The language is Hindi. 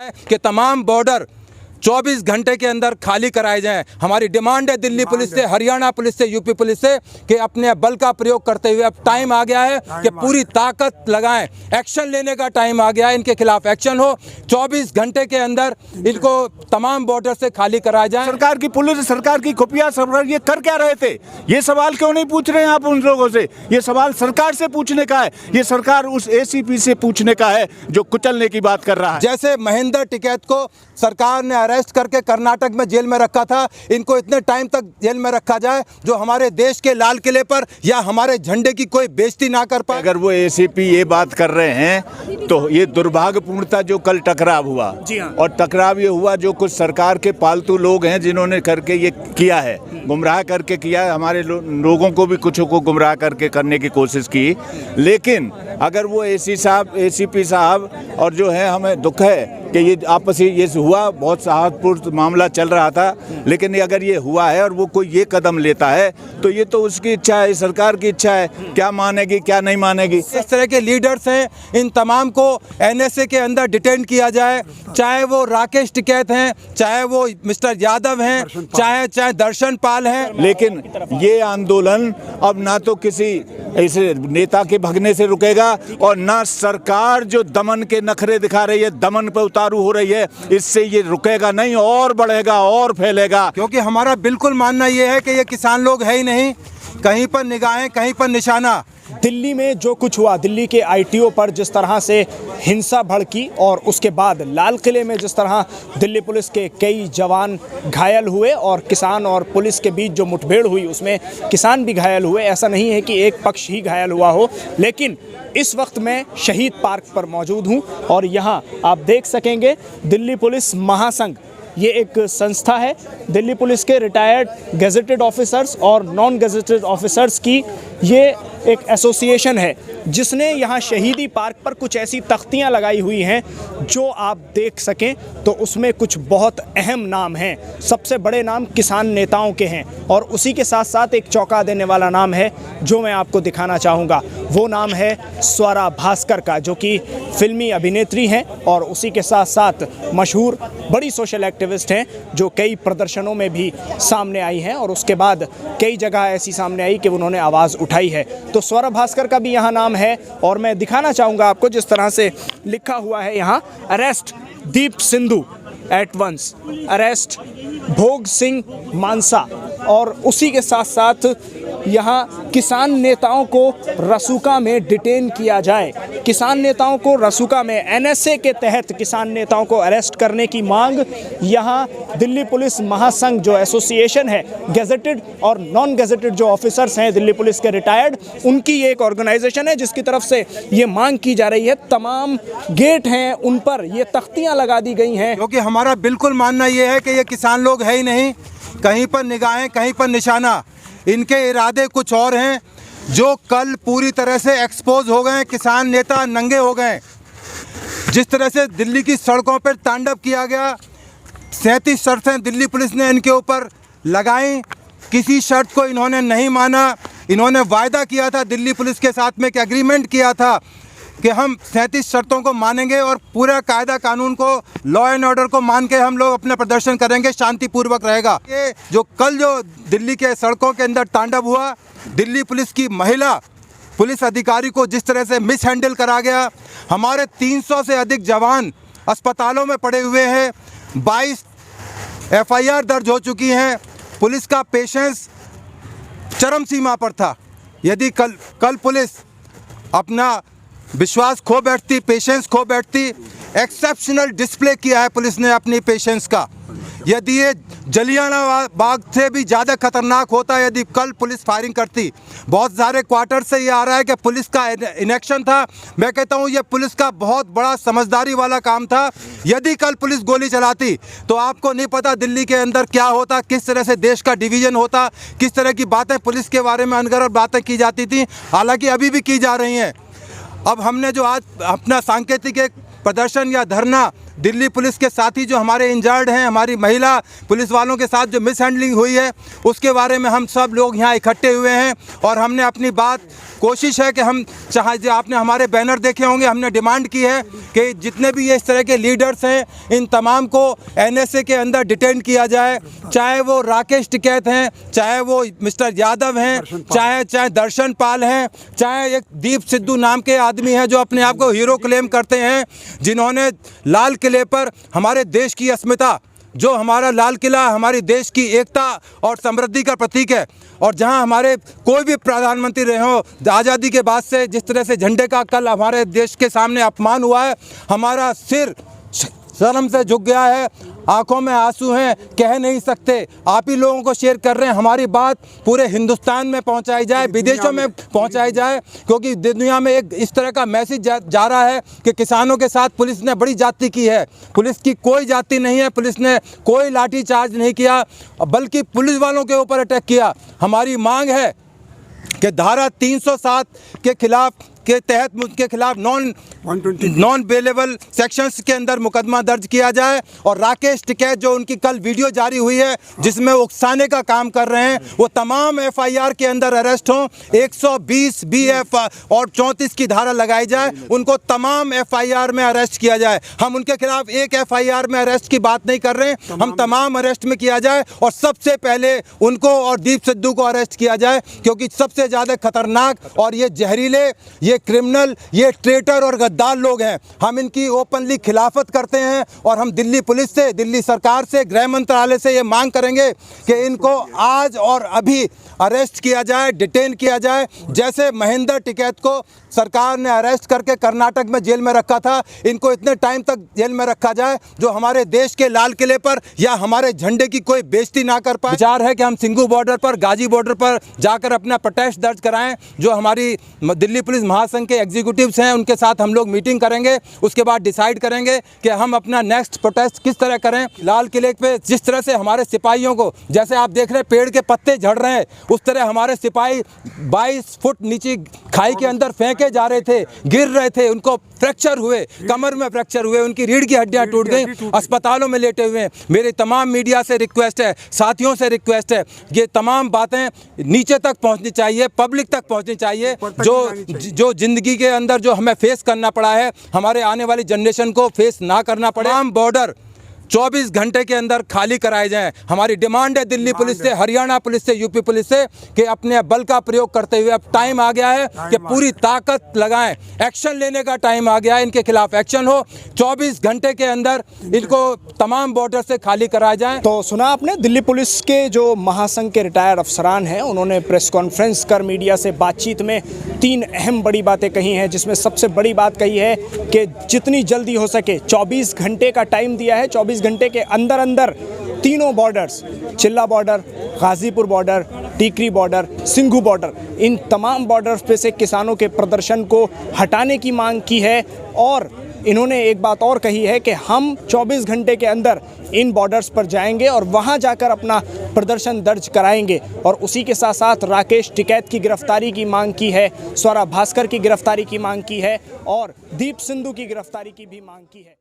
कि तमाम बॉर्डर 24 घंटे के अंदर खाली कराए जाएं। हमारी डिमांड है दिल्ली पुलिस से, हरियाणा पुलिस से, यूपी पुलिस से कि अपने बल का प्रयोग करते हुए अब टाइम आ गया है कि पूरी ताकत लगाएं। एक्शन लेने का टाइम आ गया है, इनके खिलाफ एक्शन हो। 24 घंटे के अंदर इनको तमाम बॉर्डर से खाली कराया जाए। सरकार की पुलिस, सरकार की खुफिया सरकार ये कर क्या रहे थे? ये सवाल क्यों नहीं पूछ रहे हैं आप उन लोगों से? ये सवाल सरकार से पूछने का है, ये सरकार उस एसीपी से पूछने का है जो कुचलने की बात कर रहा है। जैसे महेंद्र टिकैत को सरकार ने अरेस्ट करके कर्नाटक में जेल में रखा था, इनको इतने टाइम तक जेल में रखा जाए जो हमारे देश के लाल किले पर या हमारे झंडे की कोई बेइज्जती ना कर पाए। अगर वो एसीपी ये बात कर रहे हैं तो ये दुर्भाग्यपूर्णता जो कल टकराव हुआ, और टकराव ये हुआ जो कुछ सरकार के पालतू लोग हैं जिन्होंने करके ये किया है, गुमराह करके किया है, हमारे लोगों को भी कुछ को गुमराह करके करने की कोशिश की। लेकिन अगर वो एसीपी साहब और जो है, हमें दुख है कि ये आपस में ये हुआ, बहुत साहसपूर्ण मामला चल रहा था, लेकिन अगर ये हुआ है और वो कोई ये कदम लेता है तो ये तो उसकी इच्छा है, सरकार की इच्छा है, क्या मानेगी क्या नहीं मानेगी। इस तरह के लीडर्स हैं, इन तमाम को एनएसए के अंदर डिटेन किया जाए, चाहे वो राकेश टिकैत हैं, चाहे वो मिस्टर यादव हैं, चाहे दर्शन पाल हैं। लेकिन ये आंदोलन अब ना तो किसी ऐसे नेता के भगने से रुकेगा और ना सरकार जो दमन के नखरे दिखा रही है, दमन पे उतारू हो रही है, इससे ये रुकेगा नहीं और बढ़ेगा और फैलेगा। क्योंकि हमारा बिल्कुल मानना ये है कि ये किसान लोग है ही नहीं, कहीं पर निगाहें कहीं पर निशाना। दिल्ली में जो कुछ हुआ, दिल्ली के आईटीओ पर जिस तरह से हिंसा भड़की और उसके बाद लाल किले में जिस तरह दिल्ली पुलिस के कई जवान घायल हुए और किसान और पुलिस के बीच जो मुठभेड़ हुई उसमें किसान भी घायल हुए। ऐसा नहीं है कि एक पक्ष ही घायल हुआ हो, लेकिन इस वक्त मैं शहीद पार्क पर मौजूद हूं और यहाँ आप देख सकेंगे दिल्ली पुलिस महासंघ, ये एक संस्था है। दिल्ली पुलिस के रिटायर्ड गेजेटेड ऑफिसर्स और नॉन गेजेटेड ऑफिसर्स की ये एक एसोसिएशन है जिसने यहाँ शहीदी पार्क पर कुछ ऐसी तख्तियाँ लगाई हुई हैं जो आप देख सकें तो उसमें कुछ बहुत अहम नाम हैं। सबसे बड़े नाम किसान नेताओं के हैं और उसी के साथ साथ एक चौंका देने वाला नाम है जो मैं आपको दिखाना चाहूँगा। वो नाम है स्वरा भास्कर का, जो कि फिल्मी अभिनेत्री हैं और उसी के साथ साथ मशहूर बड़ी सोशल एक्टिविस्ट हैं जो कई प्रदर्शनों में भी सामने आई हैं और उसके बाद कई जगह ऐसी सामने आई कि उन्होंने आवाज़ उठाई है। तो स्वरा भास्कर का भी यहाँ नाम है और मैं दिखाना चाहूँगा आपको जिस तरह से लिखा हुआ है यहाँ, अरेस्ट दीप सिंधु एट वंस, अरेस्ट भोग सिंह मानसा, और उसी के साथ साथ यहाँ किसान नेताओं को रसूका में डिटेन किया जाए। किसान नेताओं को रसूका में एनएसए के तहत किसान नेताओं को अरेस्ट करने की मांग यहाँ दिल्ली पुलिस महासंघ जो एसोसिएशन है, गेजेटेड और नॉन गेजेटेड जो ऑफिसर्स हैं दिल्ली पुलिस के रिटायर्ड, उनकी ये एक ऑर्गेनाइजेशन है जिसकी तरफ से ये मांग की जा रही है। तमाम गेट हैं उन पर ये तख्तियाँ लगा दी गई हैं। क्योंकि हमारा बिल्कुल मानना ये है कि ये किसान लोग है ही नहीं, कहीं पर निगाहें कहीं पर निशाना। इनके इरादे कुछ और हैं जो कल पूरी तरह से एक्सपोज हो गए। किसान नेता नंगे हो गए। जिस तरह से दिल्ली की सड़कों पर तांडव किया गया, 37 शर्तें दिल्ली पुलिस ने इनके ऊपर लगाई, किसी शर्त को इन्होंने नहीं माना। इन्होंने वायदा किया था दिल्ली पुलिस के साथ में, कि एग्रीमेंट किया था कि हम 37 शर्तों को मानेंगे और पूरा कायदा कानून को, लॉ एंड ऑर्डर को मान के हम लोग अपना प्रदर्शन करेंगे, शांतिपूर्वक रहेगा। ये जो कल जो दिल्ली के सड़कों के अंदर तांडव हुआ, दिल्ली पुलिस की महिला पुलिस अधिकारी को जिस तरह से मिस हैंडल करा गया, हमारे 300 से अधिक जवान अस्पतालों में पड़े हुए हैं, 22 FIR दर्ज हो चुकी हैं। पुलिस का पेशेंस चरम सीमा पर था। यदि कल पुलिस अपना विश्वास खो बैठती, पेशेंस खो बैठती, एक्सेप्शनल डिस्प्ले किया है पुलिस ने अपनी पेशेंस का। यदि ये जलियांवाला बाग से भी ज़्यादा खतरनाक होता यदि कल पुलिस फायरिंग करती। बहुत सारे क्वार्टर से ये आ रहा है कि पुलिस का इनेक्शन था। मैं कहता हूँ ये पुलिस का बहुत बड़ा समझदारी वाला काम था। यदि कल पुलिस गोली चलाती तो आपको नहीं पता दिल्ली के अंदर क्या होता, किस तरह से देश का डिवीज़न होता, किस तरह की बातें पुलिस के बारे में अनगढ़ बातें की जाती थी, हालांकि अभी भी की जा रही हैं। अब हमने जो आज अपना सांकेतिक एक प्रदर्शन या धरना दिल्ली पुलिस के साथी जो हमारे इंजर्ड हैं, हमारी महिला पुलिस वालों के साथ जो मिसहैंडलिंग हुई है, उसके बारे में हम सब लोग यहाँ इकट्ठे हुए हैं और हमने अपनी बात, कोशिश है कि हम चाहे, आपने हमारे बैनर देखे होंगे, हमने डिमांड की है कि जितने भी ये इस तरह के लीडर्स हैं, इन तमाम को एनएसए के अंदर डिटेन किया जाए। चाहे वो राकेश टिकैत हैं, चाहे वो मिस्टर यादव हैं, चाहे दर्शन पाल हैं, चाहे एक दीप सिद्धू नाम के आदमी हैं जो अपने आप को हीरो क्लेम करते हैं, जिन्होंने लाल किले पर हमारे देश की अस्मिता, जो हमारा लाल किला हमारी देश की एकता और समृद्धि का प्रतीक है, और जहां हमारे कोई भी प्रधानमंत्री रहे हो आज़ादी के बाद से, जिस तरह से झंडे का कल हमारे देश के सामने अपमान हुआ है, हमारा सिर शर्म से झुक गया है, आंखों में आंसू हैं, कह नहीं सकते। आप ही लोगों को शेयर कर रहे हैं, हमारी बात पूरे हिंदुस्तान में पहुंचाई जाए, विदेशों में पहुंचाई जाए, क्योंकि दुनिया में एक इस तरह का मैसेज जा रहा है कि किसानों के साथ पुलिस ने बड़ी जाति की है। पुलिस की कोई जाति नहीं है, पुलिस ने कोई लाठी चार्ज नहीं किया, बल्कि पुलिस वालों के ऊपर अटैक किया। हमारी मांग है कि धारा 307 के खिलाफ के तहत उनके खिलाफ नॉन बेलेबल सेक्शंस के अंदर मुकदमा दर्ज किया जाए, और राकेश टिकैत जो उनकी कल वीडियो जारी हुई है जिसमें वो उकसाने का काम कर रहे हैं, वो तमाम एफआईआर के अंदर अरेस्ट हों। 120 बीएफ और 34 की धारा लगाई जाए, उनको तमाम एफआईआर में अरेस्ट किया जाए। हम उनके खिलाफ एक एफआईआर में अरेस्ट की बात नहीं कर रहे हैं, हम तमाम अरेस्ट में किया जाए, और सबसे पहले उनको और दीप सिद्धू को अरेस्ट किया जाए, क्योंकि सबसे ज़्यादा खतरनाक और ये जहरीले, ये क्रिमिनल, ये ट्रेटर और गद्दार लोग हैं। हम इनकी ओपनली खिलाफत करते हैं, और हम दिल्ली पुलिस से, दिल्ली सरकार से, गृह मंत्रालय से ये मांग करेंगे कि इनको आज और अभी अरेस्ट किया जाए, डिटेन किया जाए। जैसे महेंद्र टिकैत को सरकार ने अरेस्ट करके कर्नाटक में जेल में रखा था, इनको इतने टाइम तक जेल में रखा जाए जो हमारे देश के लाल किले पर या हमारे झंडे की कोई बेइज्जती ना कर पाए। विचार है कि हम सिंघू बॉर्डर पर, गाजी बॉर्डर पर जाकर अपना प्रोटेस्ट दर्ज कराएं। जो हमारी दिल्ली पुलिस महासंघ के एग्जीक्यूटिव्स हैं, उनके साथ हम लोग मीटिंग करेंगे, उसके बाद डिसाइड करेंगे कि हम अपना नेक्स्ट प्रोटेस्ट किस तरह करें। लाल किले पे जिस तरह से हमारे सिपाहियों को, जैसे आप देख रहे हैं पेड़ के पत्ते झड़ रहे हैं, उस तरह हमारे सिपाही 22 फुट नीचे खाई के अंदर फेंके जा रहे थे, गिर रहे थे, उनको फ्रैक्चर हुए, कमर में फ्रैक्चर हुए, उनकी रीढ़ की हड्डियां टूट गई, अस्पतालों में लेटे हुए हैं। मेरे तमाम मीडिया से रिक्वेस्ट है, साथियों से रिक्वेस्ट है, ये तमाम बातें नीचे तक पहुंचनी चाहिए, पब्लिक तक पहुंचनी चाहिए। जो जिंदगी के अंदर जो हमें फेस करना पड़ा है, हमारे आने वाली जनरेशन को फेस ना करना पड़े। तमाम बॉर्डर 24 घंटे के अंदर खाली कराए जाएं। हमारी डिमांड है दिल्ली पुलिस से, हरियाणा पुलिस से, यूपी पुलिस से कि अपने बल का प्रयोग करते हुए अब टाइम आ गया है कि पूरी ताकत लगाएं, एक्शन लेने का टाइम आ गया है, इनके खिलाफ एक्शन हो। 24 घंटे के अंदर इनको तमाम बॉर्डर से खाली कराए जाएं। तो सुना आपने, दिल्ली पुलिस के जो महासंघ के रिटायर्ड अफसरान हैं, उन्होंने प्रेस कॉन्फ्रेंस कर मीडिया से बातचीत में 3 अहम बड़ी बातें कही हैं, जिसमें सबसे बड़ी बात कही है कि जितनी जल्दी हो सके 24 घंटे का टाइम दिया है, 24 घंटे के अंदर अंदर तीनों borders, Chilla border, Ghazipur border, Tikri border, Singhu border, इन तमाम बॉर्डर्स पे से किसानों के प्रदर्शन को हटाने की मांग की है। और इन्होंने एक बात और कही है कि हम 24 घंटे के अंदर इन बॉर्डर्स पर जाएंगे और वहां जाकर अपना प्रदर्शन दर्ज कराएंगे। और उसी के साथ साथ राकेश टिकैत की गिरफ्तारी की मांग की है, स्वरा भास्कर की गिरफ्तारी की मांग की है, और दीप सिद्धू की गिरफ्तारी की भी मांग की है।